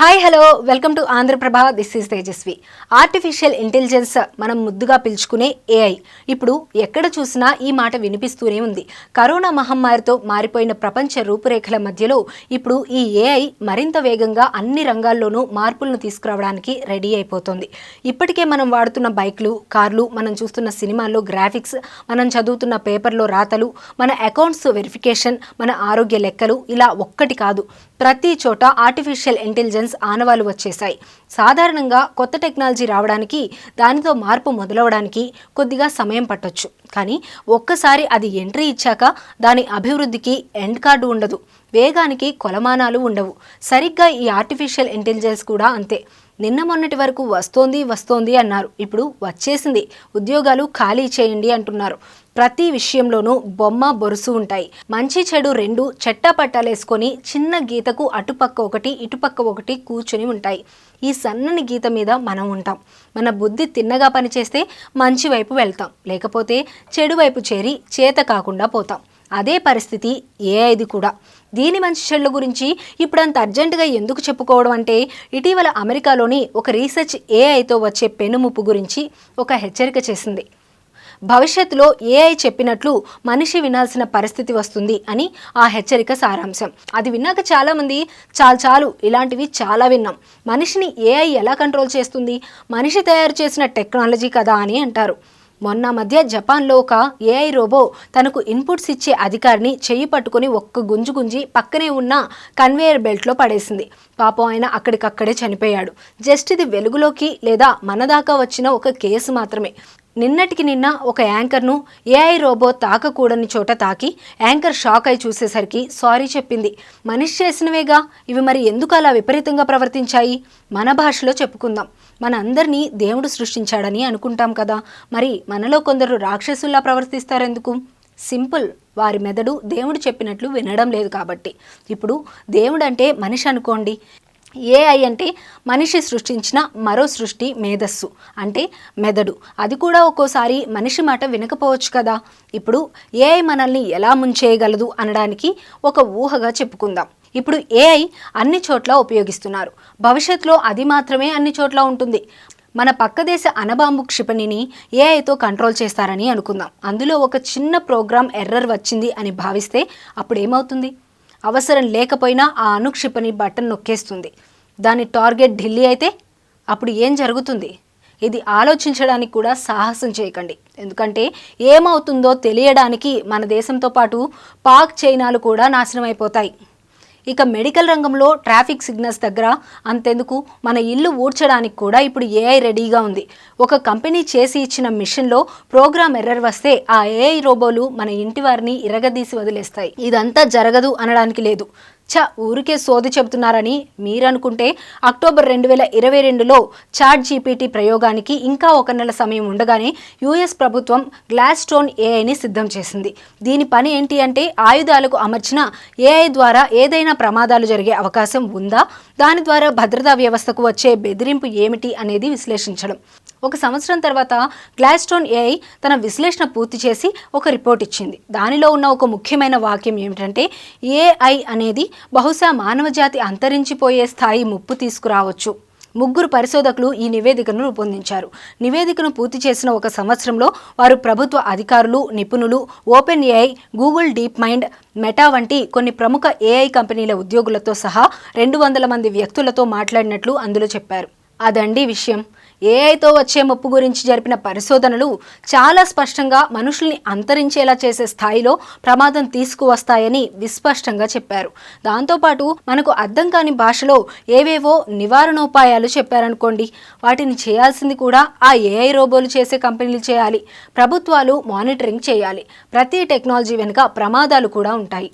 Hi hello welcome to Andhra Prabha. This is Tejaswi. Artificial intelligence మనం ముద్దుగా పిలుచుకునే ఏఐ ఇప్పుడు ఎక్కడ చూసినా ఈ మాట వినిపిస్తూనే ఉంది. కరోనా మహమ్మారితో మారిపోయిన ప్రపంచ రూపురేఖల మధ్యలో ఇప్పుడు ఈ ఏఐ మరింత వేగంగా అన్ని రంగాల్లోనూ మార్పులను తీసుకురావడానికి రెడీ అయిపోతుంది. ఇప్పటికే మనం వాడుతున్న బైక్లు, కార్లు, మనం చూస్తున్న సినిమాల్లో గ్రాఫిక్స్, మనం చదువుతున్న పేపర్లో రాతలు, మన అకౌంట్స్ వెరిఫికేషన్, మన ఆరోగ్య లెక్కలు, ఇలా ఒక్కటి కాదు, ప్రతి చోట ఆర్టిఫిషియల్ ఇంటెలిజెన్స్ ఆనవాలు వచ్చేసాయి. సాధారణంగా కొత్త టెక్నాలజీ రావడానికి, దానితో మార్పు మొదలవడానికి కొద్దిగా సమయం పట్టొచ్చు. కానీ ఒక్కసారి అది ఎంట్రీ ఇచ్చాక దాని అభివృద్ధికి ఎండ్ కార్డు ఉండదు, వేగానికి కొలమానాలు ఉండవు. సరిగ్గా ఈ ఆర్టిఫిషియల్ ఇంటెలిజెన్స్ కూడా అంతే. నిన్న మొన్నటి వరకు వస్తోంది అన్నారు, ఇప్పుడు వచ్చేసింది, ఉద్యోగాలు ఖాళీ చేయండి అంటున్నారు. ప్రతి విషయంలోనూ బొమ్మ బొరుసు ఉంటాయి. మంచి చెడు రెండు చెట్టపట్టాలేసుకొని చిన్న గీతకు అటుపక్క ఒకటి ఇటుపక్క ఒకటి కూర్చుని ఉంటాయి. ఈ సన్నని గీత మీద మనం ఉంటాం. మన బుద్ధి తిన్నగా పనిచేస్తే మంచి వైపు వెళ్తాం, లేకపోతే చెడు వైపు చేరి చేత కాకుండా పోతాం. అదే పరిస్థితి ఏఐది కూడా. దీని మంచి చెడుల గురించి ఇప్పుడు అంత అర్జెంటుగా ఎందుకు చెప్పుకోవడం అంటే, ఇటీవల అమెరికాలోని ఒక రీసెర్చ్ ఏఐతో వచ్చే పెనుముప్పు గురించి ఒక హెచ్చరిక చేసింది. భవిష్యత్తులో ఏఐ చెప్పినట్లు మనిషి వినాల్సిన పరిస్థితి వస్తుంది అని ఆ హెచ్చరిక సారాంశం. అది విన్నాక చాలామంది చాలు ఇలాంటివి చాలా విన్నాం, మనిషిని ఏఐ ఎలా కంట్రోల్ చేస్తుంది, మనిషి తయారు చేసిన టెక్నాలజీ కదా అని అంటారు. మొన్న మధ్య జపాన్లో ఒక ఏఐ రోబో తనకు ఇన్పుట్స్ ఇచ్చే అధికారిని చెయ్యి పట్టుకుని ఒక్క గుంజి పక్కనే ఉన్న కన్వేయర్ బెల్ట్లో పడేసింది. పాపం ఆయన అక్కడికక్కడే చనిపోయాడు. జస్ట్ ఇది వెలుగులోకి లేదా మన దాకా వచ్చిన ఒక కేసు మాత్రమే. నిన్నటికి నిన్న ఒక యాంకర్ను ఏఐ రోబో తాకకూడని చోట తాకి యాంకర్ షాక్ అయి చూసేసరికి సారీ చెప్పింది. మనిషి చేసినవేగా ఇవి, మరి ఎందుకు అలా విపరీతంగా ప్రవర్తించాయి? మన భాషలో చెప్పుకుందాం. మన అందరినీ దేవుడు సృష్టించాడని అనుకుంటాం కదా, మరి మనలో కొందరు రాక్షసుల్లా ప్రవర్తిస్తారెందుకు? సింపుల్, వారి మెదడు దేవుడు చెప్పినట్లు వినడం లేదు కాబట్టి. ఇప్పుడు దేవుడు అంటే మనిషి అనుకోండి, ఏఐ అంటే మనిషి సృష్టించిన మరో సృష్టి, మేధస్సు అంటే మెదడు. అది కూడా ఒక్కోసారి మనిషి మాట వినకపోవచ్చు కదా. ఇప్పుడు ఏఐ మనల్ని ఎలా ముంచేయగలదు అనడానికి ఒక ఊహగా చెప్పుకుందాం. ఇప్పుడు ఏఐ అన్ని చోట్ల ఉపయోగిస్తున్నారు, భవిష్యత్తులో అది మాత్రమే అన్ని చోట్ల ఉంటుంది. మన పక్క దేశ అణబాంబు క్షిపణిని ఏఐతో కంట్రోల్ చేస్తారని అనుకుందాం. అందులో ఒక చిన్న ప్రోగ్రామ్ ఎర్రర్ వచ్చింది అని భావిస్తే అప్పుడు ఏమవుతుంది? అవసరం లేకపోయినా ఆ అణుక్షిపణి బటన్ నొక్కేస్తుంది. దాని టార్గెట్ ఢిల్లీ అయితే అప్పుడు ఏం జరుగుతుంది? ఇది ఆలోచించడానికి కూడా సాహసం చేయకండి, ఎందుకంటే ఏమవుతుందో తెలియడానికి మన దేశంతో పాటు పాక్, చైనాలు కూడా నాశనం అయిపోతాయి. ఇక మెడికల్ రంగంలో ట్రాఫిక్ సిగ్నల్స్ దగ్గర అంతెందుకు, మన ఇల్లు ఊడ్చడానికి కూడా ఇప్పుడు ఏఐ రెడీగా ఉంది. ఒక కంపెనీ చేసి ఇచ్చిన మిషన్లో ప్రోగ్రామ్ ఎర్రర్ వస్తే ఆ ఏఐ రోబోలు మన ఇంటి వారిని ఇరగదీసి వదిలేస్తాయి. ఇదంతా జరగదు అనడానికి లేదు, ఊరికే సోది చెబుతున్నారని మీరనుకుంటే అక్టోబర్ 2022లో చాట్ జీపీటీ ప్రయోగానికి ఇంకా ఒక నెల సమయం ఉండగానే యుఎస్ ప్రభుత్వం గ్లాస్ స్టోన్ ఏఐని సిద్ధం చేసింది. దీని పని ఏంటి అంటే, ఆయుధాలకు అమర్చిన ఏఐ ద్వారా ఏదైనా ప్రమాదాలు జరిగే అవకాశం ఉందా, దాని ద్వారా భద్రతా వ్యవస్థకు వచ్చే బెదిరింపు ఏమిటి అనేది విశ్లేషించడం. ఒక సంవత్సరం తర్వాత గ్లాస్ స్టోన్ ఏఐ తన విశ్లేషణ పూర్తి చేసి ఒక రిపోర్ట్ ఇచ్చింది. దానిలో ఉన్న ఒక ముఖ్యమైన వాక్యం ఏమిటంటే, ఏఐ అనేది బహుశా మానవజాతి అంతరించిపోయే స్థాయి ముప్పు తీసుకురావచ్చు. 3 పరిశోధకులు ఈ నివేదికను రూపొందించారు. నివేదికను పూర్తి చేసిన ఒక సంవత్సరంలో వారు ప్రభుత్వ అధికారులు, నిపుణులు, open AI, Google deep mind, meta వంటి కొన్ని ప్రముఖ ఏఐ కంపెనీల ఉద్యోగులతో సహా 200 మంది వ్యక్తులతో మాట్లాడినట్లు అందులో చెప్పారు. అదండి విషయం. ఏఐతో వచ్చే ముప్పు గురించి జరిపిన పరిశోధనలు చాలా స్పష్టంగా మనుషుల్ని అంతరించేలా చేసే స్థాయిలో ప్రమాదం తీసుకువస్తాయని విస్పష్టంగా చెప్పారు. దాంతోపాటు మనకు అర్థం కాని భాషలో ఏవేవో నివారణోపాయాలు చెప్పారనుకోండి, వాటిని చేయాల్సింది కూడా ఆ ఏఐ రోబోలు చేసే కంపెనీలు చేయాలి. ప్రభుత్వాలు మానిటరింగ్ చేయాలి. ప్రతి టెక్నాలజీ వెనుక ప్రమాదాలు కూడా ఉంటాయి.